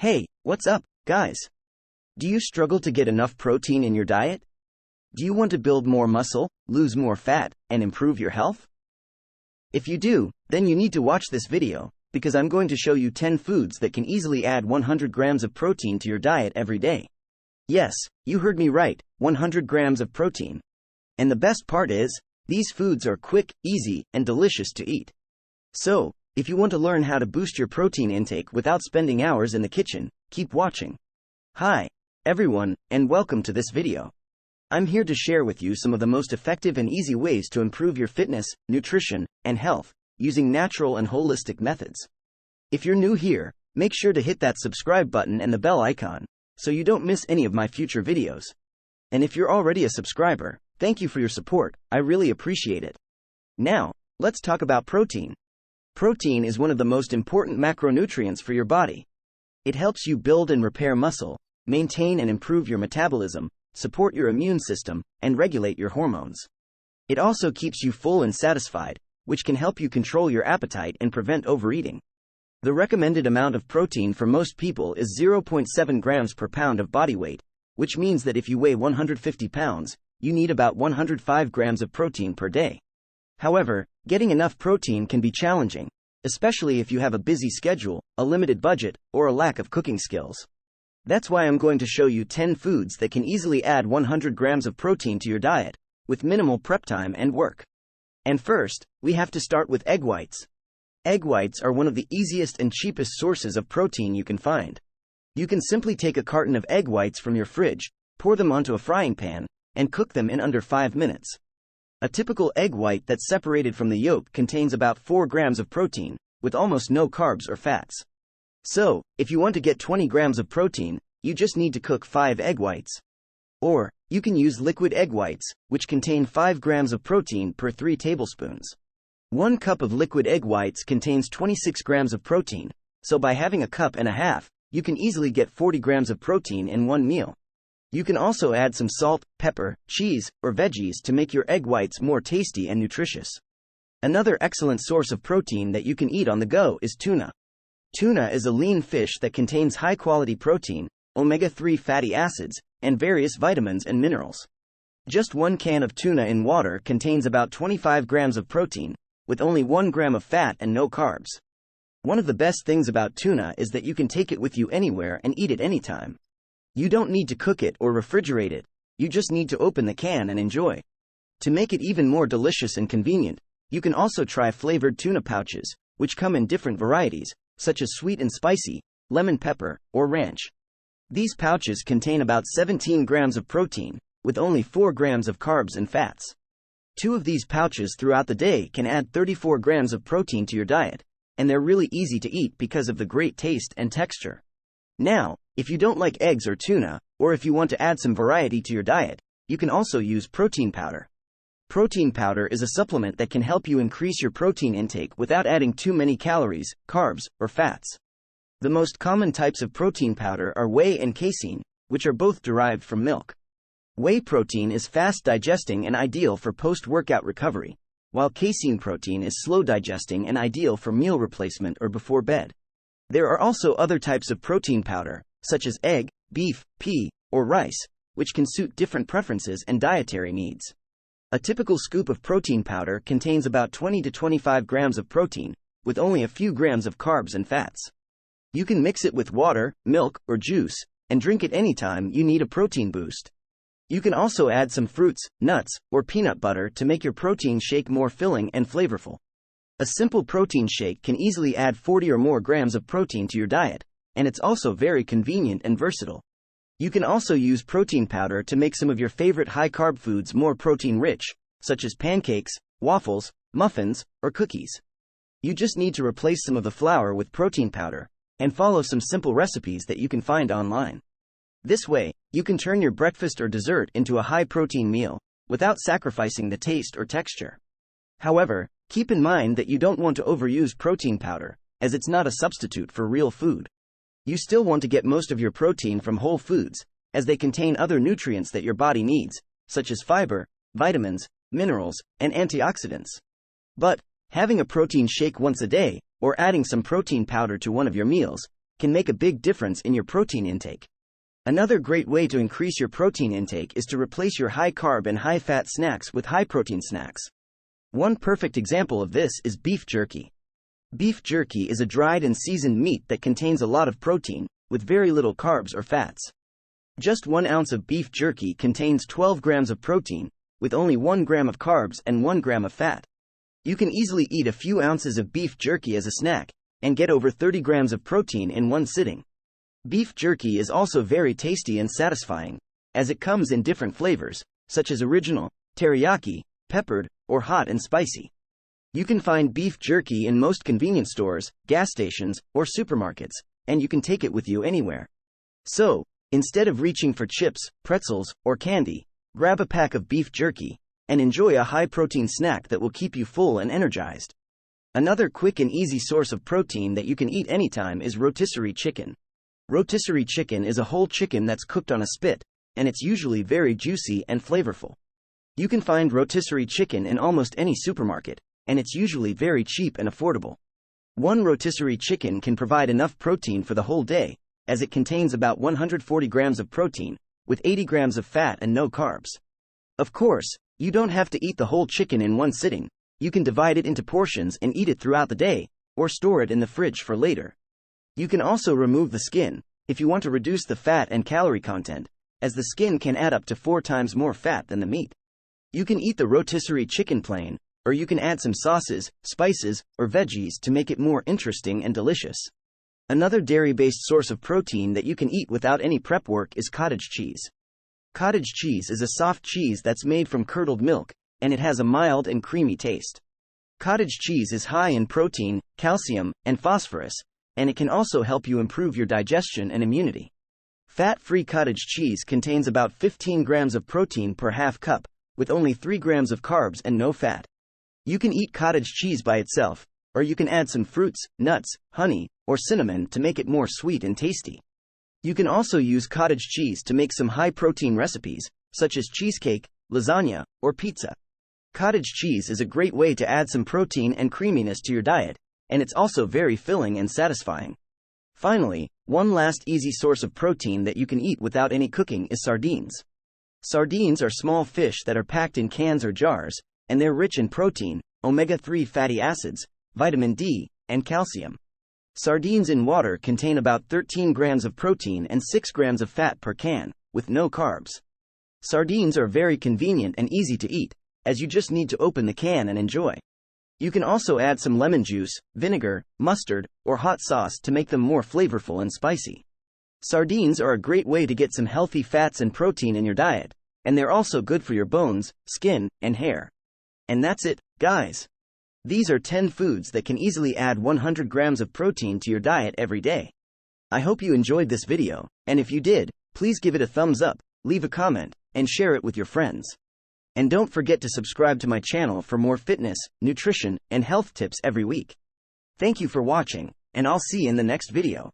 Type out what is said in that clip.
Hey, what's up, guys? Do you struggle to get enough protein in your diet? Do you want to build more muscle, lose more fat, and improve your health? If you do, then you need to watch this video, because I'm going to show you 10 foods that can easily add 100 grams of protein to your diet every day. Yes, you heard me right, 100 grams of protein. And the best part is, these foods are quick, easy, and delicious to eat. So, if you want to learn how to boost your protein intake without spending hours in the kitchen, keep watching. Hi, everyone, and welcome to this video. I'm here to share with you some of the most effective and easy ways to improve your fitness, nutrition, and health, using natural and holistic methods. If you're new here, make sure to hit that subscribe button and the bell icon, so you don't miss any of my future videos. And if you're already a subscriber, thank you for your support, I really appreciate it. Now, let's talk about protein. Protein is one of the most important macronutrients for your body. It helps you build and repair muscle, maintain and improve your metabolism, support your immune system, and regulate your hormones. It also keeps you full and satisfied, which can help you control your appetite and prevent overeating. The recommended amount of protein for most people is 0.7 grams per pound of body weight, which means that if you weigh 150 pounds, you need about 105 grams of protein per day. However, getting enough protein can be challenging, especially if you have a busy schedule, a limited budget, or a lack of cooking skills. That's why I'm going to show you 10 foods that can easily add 100 grams of protein to your diet, with minimal prep time and work. And first, we have to start with egg whites. Egg whites are one of the easiest and cheapest sources of protein you can find. You can simply take a carton of egg whites from your fridge, pour them onto a frying pan, and cook them in under 5 minutes. A typical egg white that's separated from the yolk contains about 4 grams of protein, with almost no carbs or fats. So, if you want to get 20 grams of protein, you just need to cook 5 egg whites. Or, you can use liquid egg whites, which contain 5 grams of protein per 3 tablespoons. 1 cup of liquid egg whites contains 26 grams of protein, so by having a cup and a half, you can easily get 40 grams of protein in one meal. You can also add some salt, pepper, cheese, or veggies to make your egg whites more tasty and nutritious. Another excellent source of protein that you can eat on the go is tuna. Tuna is a lean fish that contains high-quality protein, omega-3 fatty acids, and various vitamins and minerals. Just 1 can of tuna in water contains about 25 grams of protein, with only 1 gram of fat and no carbs. One of the best things about tuna is that you can take it with you anywhere and eat it anytime. You don't need to cook it or refrigerate it, you just need to open the can and enjoy. To make it even more delicious and convenient, you can also try flavored tuna pouches, which come in different varieties, such as sweet and spicy, lemon pepper, or ranch. These pouches contain about 17 grams of protein, with only 4 grams of carbs and fats. 2 of these pouches throughout the day can add 34 grams of protein to your diet, and they're really easy to eat because of the great taste and texture. Now, if you don't like eggs or tuna, or if you want to add some variety to your diet, you can also use protein powder. Protein powder is a supplement that can help you increase your protein intake without adding too many calories, carbs, or fats. The most common types of protein powder are whey and casein, which are both derived from milk. Whey protein is fast digesting and ideal for post-workout recovery, while casein protein is slow digesting and ideal for meal replacement or before bed. There are also other types of protein powder, such as egg, beef, pea, or rice, which can suit different preferences and dietary needs. A typical scoop of protein powder contains about 20 to 25 grams of protein, with only a few grams of carbs and fats. You can mix it with water, milk, or juice, and drink it anytime you need a protein boost. You can also add some fruits, nuts, or peanut butter to make your protein shake more filling and flavorful. A simple protein shake can easily add 40 or more grams of protein to your diet, and it's also very convenient and versatile. You can also use protein powder to make some of your favorite high-carb foods more protein-rich, such as pancakes, waffles, muffins, or cookies. You just need to replace some of the flour with protein powder, and follow some simple recipes that you can find online. This way, you can turn your breakfast or dessert into a high-protein meal, without sacrificing the taste or texture. However, keep in mind that you don't want to overuse protein powder, as it's not a substitute for real food. You still want to get most of your protein from whole foods, as they contain other nutrients that your body needs, such as fiber, vitamins, minerals, and antioxidants. But, having a protein shake once a day, or adding some protein powder to one of your meals, can make a big difference in your protein intake. Another great way to increase your protein intake is to replace your high-carb and high-fat snacks with high-protein snacks. One perfect example of this is beef jerky. Beef jerky is a dried and seasoned meat that contains a lot of protein, with very little carbs or fats. Just 1 ounce of beef jerky contains 12 grams of protein, with only 1 gram of carbs and 1 gram of fat. You can easily eat a few ounces of beef jerky as a snack, and get over 30 grams of protein in one sitting. Beef jerky is also very tasty and satisfying, as it comes in different flavors, such as original, teriyaki, peppered, or hot and spicy. You can find beef jerky in most convenience stores, gas stations, or supermarkets, and you can take it with you anywhere. So, instead of reaching for chips, pretzels, or candy, grab a pack of beef jerky, and enjoy a high-protein snack that will keep you full and energized. Another quick and easy source of protein that you can eat anytime is rotisserie chicken. Rotisserie chicken is a whole chicken that's cooked on a spit, and it's usually very juicy and flavorful. You can find rotisserie chicken in almost any supermarket, and it's usually very cheap and affordable. One rotisserie chicken can provide enough protein for the whole day, as it contains about 140 grams of protein, with 80 grams of fat and no carbs. Of course, you don't have to eat the whole chicken in one sitting. You can divide it into portions and eat it throughout the day, or store it in the fridge for later. You can also remove the skin, if you want to reduce the fat and calorie content, as the skin can add up to 4 times more fat than the meat. You can eat the rotisserie chicken plain, or you can add some sauces, spices, or veggies to make it more interesting and delicious. Another dairy-based source of protein that you can eat without any prep work is cottage cheese. Cottage cheese is a soft cheese that's made from curdled milk, and it has a mild and creamy taste. Cottage cheese is high in protein, calcium, and phosphorus, and it can also help you improve your digestion and immunity. Fat-free cottage cheese contains about 15 grams of protein per half cup, with only 3 grams of carbs and no fat. You can eat cottage cheese by itself, or you can add some fruits, nuts, honey, or cinnamon to make it more sweet and tasty. You can also use cottage cheese to make some high-protein recipes, such as cheesecake, lasagna, or pizza. Cottage cheese is a great way to add some protein and creaminess to your diet, and it's also very filling and satisfying. Finally, one last easy source of protein that you can eat without any cooking is sardines. Sardines are small fish that are packed in cans or jars, and they're rich in protein, omega-3 fatty acids, vitamin D, and calcium. Sardines in water contain about 13 grams of protein and 6 grams of fat per can, with no carbs. Sardines are very convenient and easy to eat, as you just need to open the can and enjoy. You can also add some lemon juice, vinegar, mustard, or hot sauce to make them more flavorful and spicy. Sardines are a great way to get some healthy fats and protein in your diet, and they're also good for your bones, skin, and hair. And that's it, guys. These are 10 foods that can easily add 100 grams of protein to your diet every day. I hope you enjoyed this video, and if you did, please give it a thumbs up, leave a comment, and share it with your friends. And don't forget to subscribe to my channel for more fitness, nutrition, and health tips every week. Thank you for watching, and I'll see you in the next video.